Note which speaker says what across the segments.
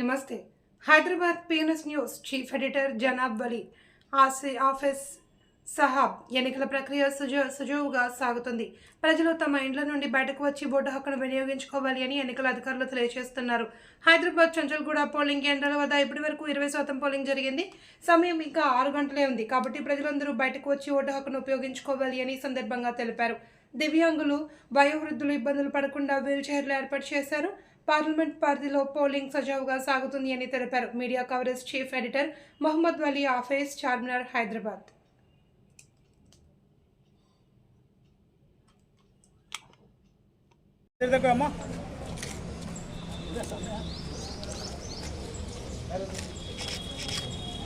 Speaker 1: नमस्ते। Hyderabad పీఎన్ఎస్ news chief editor Janab వలి office sahab ఎన్నికల ప్రక్రియ సుజావుగా సాగుతుంది. ప్రజలు తమ ఇండ్ల నుండి బయటకు వచ్చి ఓటు హక్కును వినియోగించుకోవాలి అని ఎన్నికల అధికారులు తెలియజేస్తున్నారు. హైదరాబాద్ చంచల్గూడ పోలింగ్ కేంద్రాల వద్ద ఇప్పటి వరకు 20% పోలింగ్ జరిగింది. సమయం ఇంకా 6 గంటలే ఉంది కాబట్టి ప్రజలందరూ బయటకు వచ్చి ఓటు హక్కును ఉపయోగించుకోవాలి అని సందర్భంగా తెలిపారు. దివ్యాంగులు, వయోవృద్ధులు ఇబ్బందులు పడకుండా వీల్ చైర్లు ఏర్పాటు చేశారు. పార్లమెంట్ పరిధిలో పోలింగ్ సజావుగా సాగుతుంది అని తెలిపారు. Media coverage chief editor Mohammed Wali office, Charminar, Hyderabad.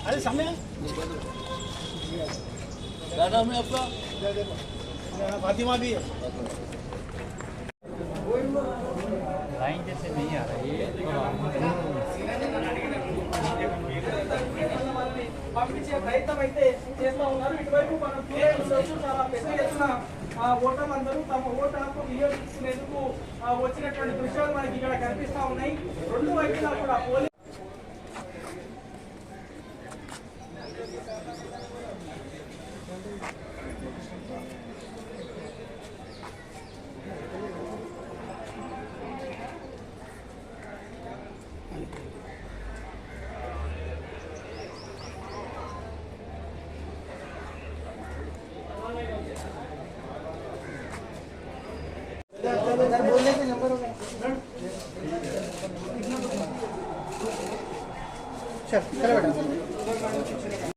Speaker 2: अरे समय क्या नाम है आपका? फातिमा भी है।
Speaker 3: लाइन जैसे नहीं आ रही है
Speaker 4: పంపించే ప్రయత్నం అయితే చేస్తూ ఉన్నారు. ఇటువైపు మనం చాలా పెద్ద ఎత్తున ఓటర్లందరూ తమ ఓటు హక్కు వినియోగించుకునేందుకు వచ్చినటువంటి దృశ్యాలు మనకి ఇక్కడ కనిపిస్తూ ఉన్నాయి. రెండు వైపులా కూడా పోలింగ్ बोलने के नंबर होगा। चल चलो बेटा।